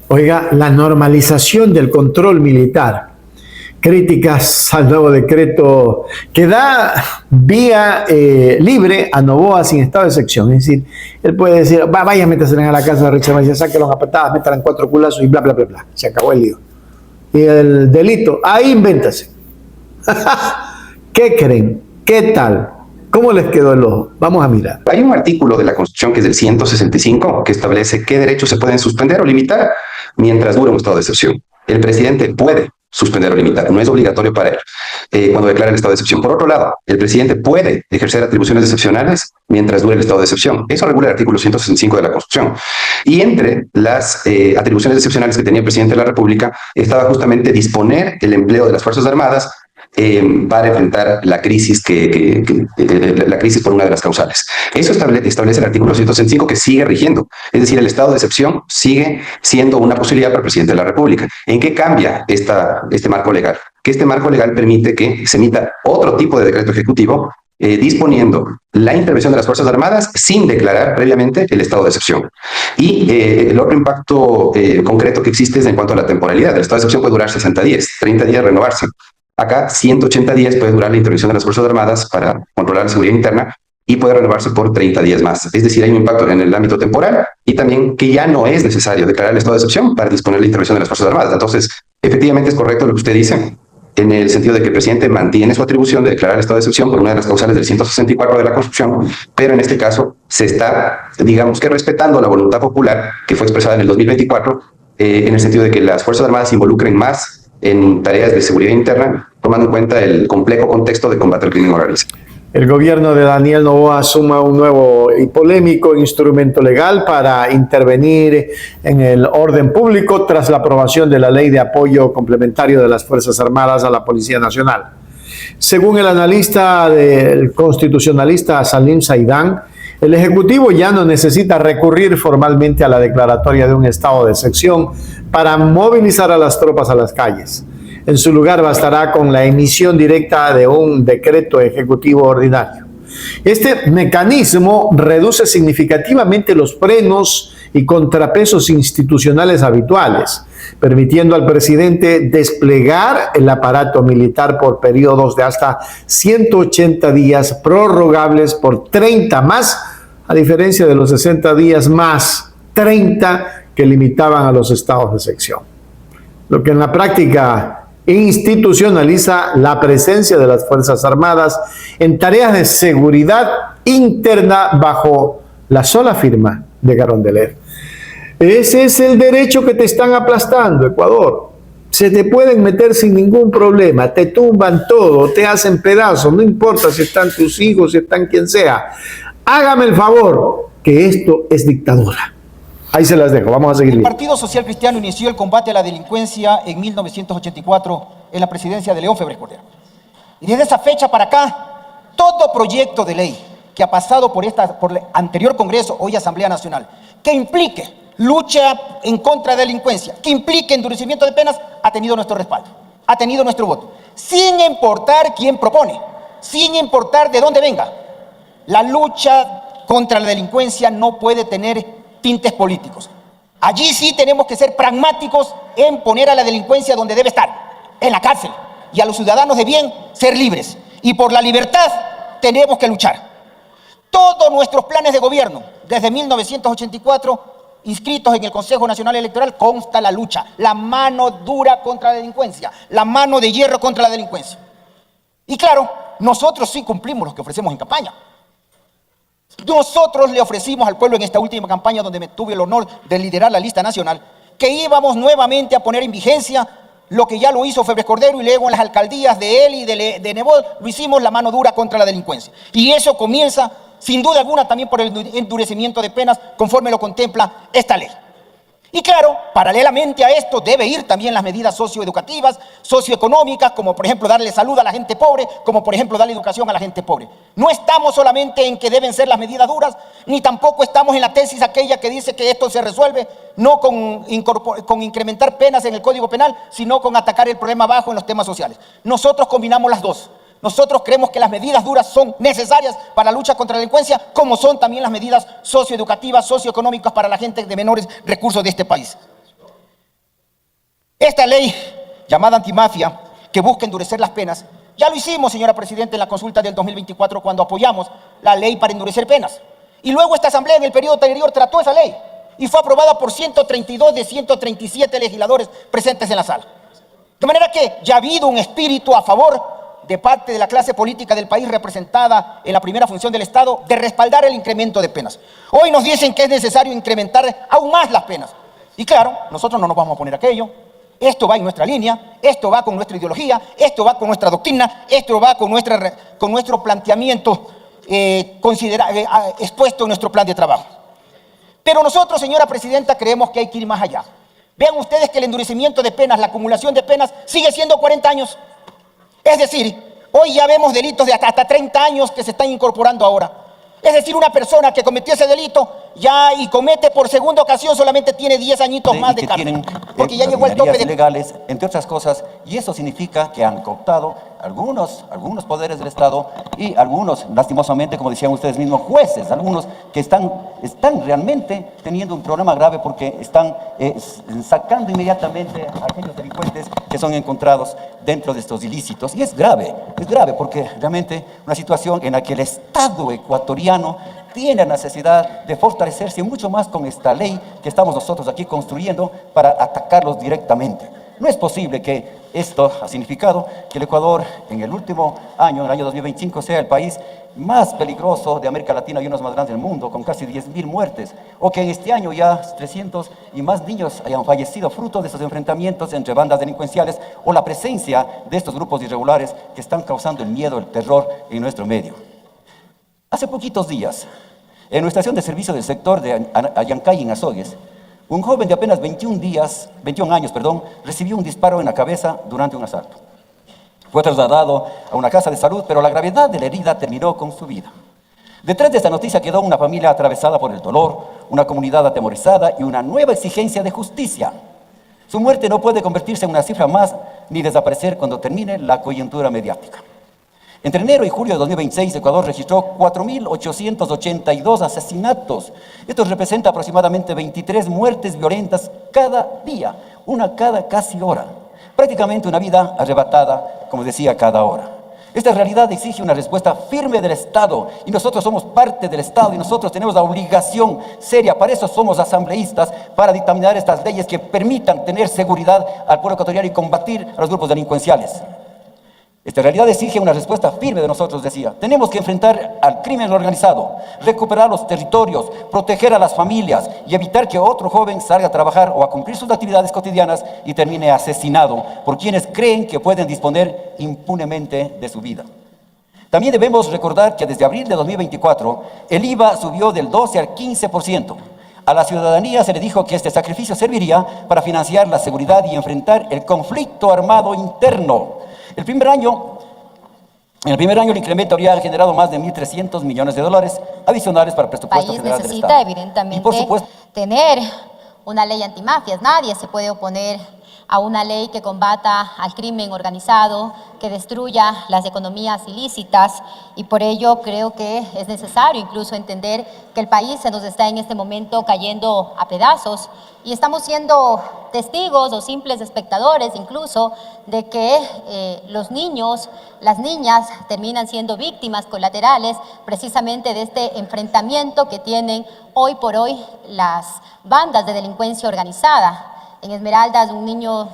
Oiga, la normalización del control militar. Críticas al nuevo decreto que da vía libre a Noboa sin estado de excepción. Es decir, él puede decir, vaya, métase a la casa de Richard Maíz, sáquenlo a patadas, métanlo en 4 culazos y bla, bla, bla, bla. Se acabó el lío. Y el delito, ahí invéntase. ¿Qué creen? ¿Qué tal? ¿Cómo les quedó el ojo? Vamos a mirar. Hay un artículo de la Constitución que es del 165 que establece qué derechos se pueden suspender o limitar mientras dure un estado de excepción. El presidente puede suspender o limitar, no es obligatorio para él cuando declara el estado de excepción. Por otro lado, el presidente puede ejercer atribuciones excepcionales mientras dure el estado de excepción. Eso regula el artículo 165 de la Constitución. Y entre las atribuciones excepcionales que tenía el presidente de la República estaba justamente disponer el empleo de las Fuerzas Armadas para enfrentar la crisis la crisis por una de las causales. Eso establece el artículo 165 que sigue rigiendo. Es decir, el estado de excepción sigue siendo una posibilidad para el presidente de la República. ¿En qué cambia este marco legal? Que este marco legal permite que se emita otro tipo de decreto ejecutivo disponiendo la intervención de las Fuerzas Armadas sin declarar previamente el estado de excepción. Y el otro impacto concreto que existe es en cuanto a la temporalidad. El estado de excepción puede durar 60 días, 30 días renovarse. Acá 180 días puede durar la intervención de las Fuerzas Armadas para controlar la seguridad interna y puede renovarse por 30 días más. Es decir, hay un impacto en el ámbito temporal y también que ya no es necesario declarar el estado de excepción para disponer la intervención de las Fuerzas Armadas. Entonces, efectivamente es correcto lo que usted dice, en el sentido de que el presidente mantiene su atribución de declarar el estado de excepción por una de las causales del 164 de la Constitución, pero en este caso se está, digamos que respetando la voluntad popular que fue expresada en el 2024, en el sentido de que las Fuerzas Armadas se involucren más en tareas de seguridad interna, tomando en cuenta el complejo contexto de combate al crimen organizado. El gobierno de Daniel Noboa suma un nuevo y polémico instrumento legal para intervenir en el orden público tras la aprobación de la Ley de Apoyo Complementario de las Fuerzas Armadas a la Policía Nacional. Según el analista del constitucionalista Salim Saidán, el Ejecutivo ya no necesita recurrir formalmente a la declaratoria de un estado de excepción para movilizar a las tropas a las calles. En su lugar bastará con la emisión directa de un decreto ejecutivo ordinario. Este mecanismo reduce significativamente los frenos y contrapesos institucionales habituales, permitiendo al presidente desplegar el aparato militar por periodos de hasta 180 días prorrogables por 30 más, a diferencia de los 60 días más 30 que limitaban a los estados de excepción. Lo que en la práctica institucionaliza la presencia de las Fuerzas Armadas en tareas de seguridad interna bajo la sola firma de Carondelet. Ese es el derecho que te están aplastando, Ecuador. Se te pueden meter sin ningún problema, te tumban todo, te hacen pedazos, no importa si están tus hijos, si están quien sea. Hágame el favor, que esto es dictadura. Ahí se las dejo, vamos a seguir. El Partido Social Cristiano inició el combate a la delincuencia en 1984 en la presidencia de León Febres Cordero. Y desde esa fecha para acá, todo proyecto de ley que ha pasado por el anterior Congreso, hoy Asamblea Nacional, que implique lucha en contra de la delincuencia, que implique endurecimiento de penas, ha tenido nuestro respaldo, ha tenido nuestro voto, sin importar quién propone, sin importar de dónde venga. La lucha contra la delincuencia no puede tener tintes políticos. Allí sí tenemos que ser pragmáticos en poner a la delincuencia donde debe estar, en la cárcel, y a los ciudadanos de bien ser libres. Y por la libertad tenemos que luchar. Todos nuestros planes de gobierno, desde 1984, inscritos en el Consejo Nacional Electoral, consta la lucha, la mano dura contra la delincuencia, la mano de hierro contra la delincuencia. Y claro, nosotros sí cumplimos lo que ofrecemos en campaña. Nosotros le ofrecimos al pueblo en esta última campaña, donde me tuve el honor de liderar la lista nacional, que íbamos nuevamente a poner en vigencia lo que ya lo hizo Febres Cordero, y luego en las alcaldías de él y de Nebot lo hicimos, la mano dura contra la delincuencia. Y eso comienza, sin duda alguna, también por el endurecimiento de penas, conforme lo contempla esta ley. Y claro, paralelamente a esto debe ir también las medidas socioeducativas, socioeconómicas, como por ejemplo darle salud a la gente pobre, como por ejemplo darle educación a la gente pobre. No estamos solamente en que deben ser las medidas duras, ni tampoco estamos en la tesis aquella que dice que esto se resuelve no con incrementar penas en el Código Penal, sino con atacar el problema bajo en los temas sociales. Nosotros combinamos las dos. Nosotros creemos que las medidas duras son necesarias para la lucha contra la delincuencia, como son también las medidas socioeducativas, socioeconómicas para la gente de menores recursos de este país. Esta ley llamada antimafia, que busca endurecer las penas, ya lo hicimos, señora Presidenta, en la consulta del 2024 cuando apoyamos la ley para endurecer penas. Y luego esta Asamblea en el periodo anterior trató esa ley y fue aprobada por 132 de 137 legisladores presentes en la sala. De manera que ya ha habido un espíritu a favor de parte de la clase política del país representada en la primera función del Estado de respaldar el incremento de penas. Hoy nos dicen que es necesario incrementar aún más las penas. Y claro, nosotros no nos vamos a poner aquello. Esto va en nuestra línea, esto va con nuestra ideología, esto va con nuestra doctrina, esto va con nuestro planteamiento expuesto en nuestro plan de trabajo. Pero nosotros, señora Presidenta, creemos que hay que ir más allá. Vean ustedes que el endurecimiento de penas, la acumulación de penas, sigue siendo 40 años. Es decir, hoy ya vemos delitos de hasta 30 años que se están incorporando ahora. Es decir, una persona que cometió ese delito ya y comete por segunda ocasión solamente tiene 10 añitos más de cárcel. Porque ya llegó el tope de legales, entre otras cosas, y eso significa que han cooptado algunos poderes del Estado y algunos, lastimosamente, como decían ustedes mismos, jueces, algunos que están realmente teniendo un problema grave porque están sacando inmediatamente a aquellos delincuentes que son encontrados dentro de estos ilícitos. Y es grave porque realmente una situación en la que el Estado ecuatoriano tiene necesidad de fortalecerse mucho más con esta ley que estamos nosotros aquí construyendo para atacarlos directamente. No es posible que esto ha significado que el Ecuador en el último año, en el año 2025, sea el país más peligroso de América Latina y uno de los más grandes del mundo, con casi 10.000 muertes, o que en este año ya 300 y más niños hayan fallecido fruto de estos enfrentamientos entre bandas delincuenciales o la presencia de estos grupos irregulares que están causando el miedo, el terror en nuestro medio. Hace poquitos días, en nuestra estación de servicio del sector de Ayancay, en Azogues, un joven de apenas 21 años, recibió un disparo en la cabeza durante un asalto. Fue trasladado a una casa de salud, pero la gravedad de la herida terminó con su vida. Detrás de esta noticia quedó una familia atravesada por el dolor, una comunidad atemorizada y una nueva exigencia de justicia. Su muerte no puede convertirse en una cifra más ni desaparecer cuando termine la coyuntura mediática. Entre enero y julio de 2026, Ecuador registró 4.882 asesinatos. Esto representa aproximadamente 23 muertes violentas cada día, una cada casi hora. Prácticamente una vida arrebatada, como decía, cada hora. Esta realidad exige una respuesta firme del Estado y nosotros somos parte del Estado y nosotros tenemos la obligación seria, para eso somos asambleístas, para dictaminar estas leyes que permitan tener seguridad al pueblo ecuatoriano y combatir a los grupos delincuenciales. Esta realidad exige una respuesta firme de nosotros, decía. Tenemos que enfrentar al crimen organizado, recuperar los territorios, proteger a las familias y evitar que otro joven salga a trabajar o a cumplir sus actividades cotidianas y termine asesinado por quienes creen que pueden disponer impunemente de su vida. También debemos recordar que desde abril de 2024 el IVA subió del 12 al 15%. A la ciudadanía se le dijo que este sacrificio serviría para financiar la seguridad y enfrentar el conflicto armado interno. En el primer año el incremento habría generado más de 1.300 millones de dólares adicionales para el presupuesto federal del Estado. El país necesita evidentemente y por supuesto, tener una ley antimafias. Nadie se puede oponer a una ley que combata al crimen organizado, que destruya las economías ilícitas, y por ello creo que es necesario incluso entender que el país se nos está en este momento cayendo a pedazos y estamos siendo testigos o simples espectadores incluso de que los niños, las niñas terminan siendo víctimas colaterales precisamente de este enfrentamiento que tienen hoy por hoy las bandas de delincuencia organizada. En Esmeraldas, un niño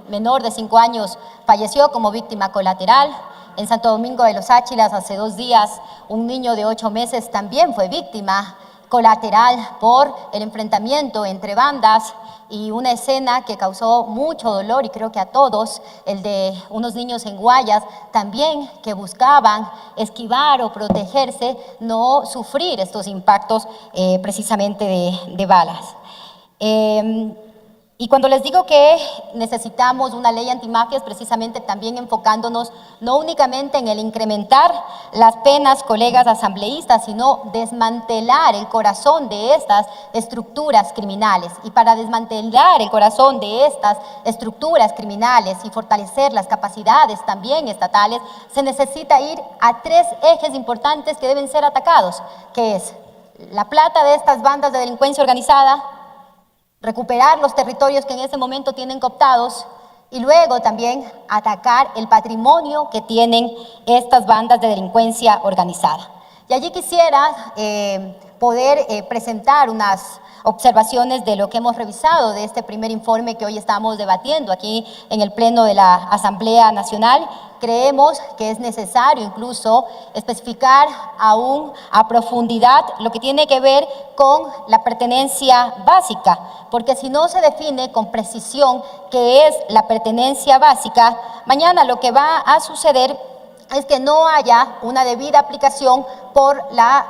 menor de 5 años falleció como víctima colateral. En Santo Domingo de los Áchilas, hace 2 días, un niño de 8 meses también fue víctima colateral por el enfrentamiento entre bandas, y una escena que causó mucho dolor y creo que a todos, el de unos niños en Guayas también que buscaban esquivar o protegerse, no sufrir estos impactos precisamente de balas. Y cuando les digo que necesitamos una ley antimafias, precisamente también enfocándonos no únicamente en el incrementar las penas, colegas asambleístas, sino desmantelar el corazón de estas estructuras criminales. Y para desmantelar el corazón de estas estructuras criminales y fortalecer las capacidades también estatales, se necesita ir a 3 ejes importantes que deben ser atacados, que es la plata de estas bandas de delincuencia organizada, recuperar los territorios que en ese momento tienen cooptados y luego también atacar el patrimonio que tienen estas bandas de delincuencia organizada. Y allí quisiera poder presentar unas observaciones de lo que hemos revisado de este primer informe que hoy estamos debatiendo aquí en el Pleno de la Asamblea Nacional. Creemos que es necesario incluso especificar aún a profundidad lo que tiene que ver con la pertenencia básica, porque si no se define con precisión qué es la pertenencia básica, mañana lo que va a suceder es que no haya una debida aplicación por la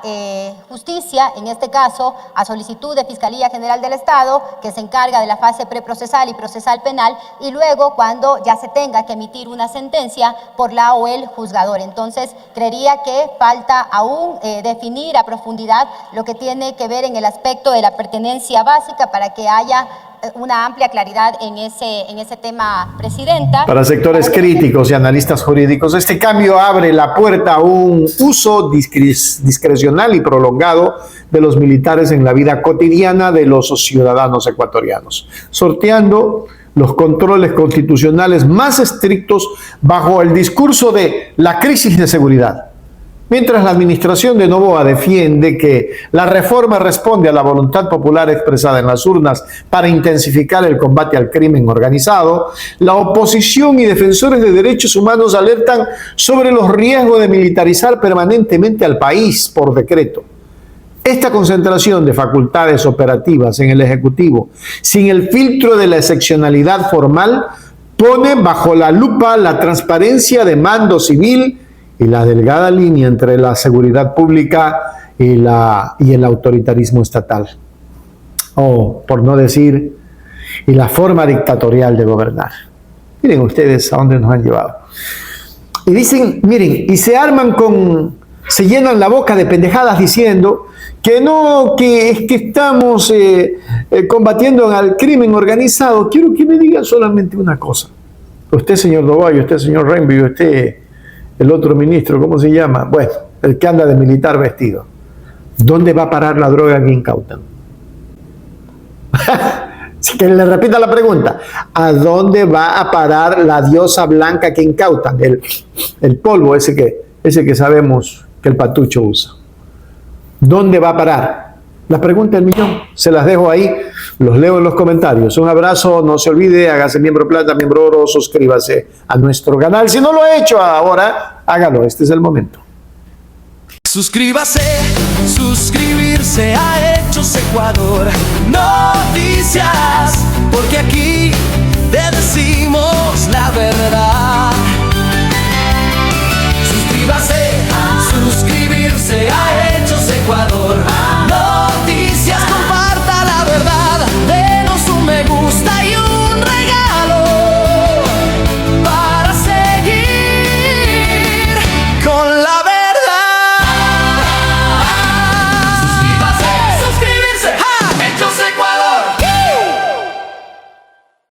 justicia, en este caso a solicitud de Fiscalía General del Estado, que se encarga de la fase preprocesal y procesal penal, y luego cuando ya se tenga que emitir una sentencia por la o el juzgador. Entonces, creería que falta aún definir a profundidad lo que tiene que ver en el aspecto de la pertenencia básica para que haya una amplia claridad en ese tema, Presidenta. Para sectores críticos y analistas jurídicos, este cambio abre la puerta a un uso discrecional y prolongado de los militares en la vida cotidiana de los ciudadanos ecuatorianos, sorteando los controles constitucionales más estrictos bajo el discurso de la crisis de seguridad. Mientras la administración de Noboa defiende que la reforma responde a la voluntad popular expresada en las urnas para intensificar el combate al crimen organizado, la oposición y defensores de derechos humanos alertan sobre los riesgos de militarizar permanentemente al país por decreto. Esta concentración de facultades operativas en el Ejecutivo, sin el filtro de la excepcionalidad formal, pone bajo la lupa la transparencia de mando civil y la delgada línea entre la seguridad pública y el autoritarismo estatal. O, por no decir, y la forma dictatorial de gobernar. Miren ustedes a dónde nos han llevado. Y dicen, miren, y se llenan la boca de pendejadas diciendo que no, que es que estamos combatiendo al crimen organizado. Quiero que me digan solamente una cosa. Usted, señor Noboa, usted, señor Renbi, usted, el otro ministro, ¿cómo se llama? Bueno, el que anda de militar vestido. ¿Dónde va a parar la droga que incautan? Así que le repita la pregunta. ¿A dónde va a parar la diosa blanca que incautan? El polvo ese que sabemos que el patucho usa. ¿Dónde va a parar? La pregunta del millón. Se las dejo ahí. Los leo en los comentarios. Un abrazo. No se olvide. Hágase miembro plata, miembro oro. Suscríbase a nuestro canal. Si no lo ha hecho ahora, hágalo. Este es el momento. Suscríbase, suscribirse a Hechos Ecuador Noticias, porque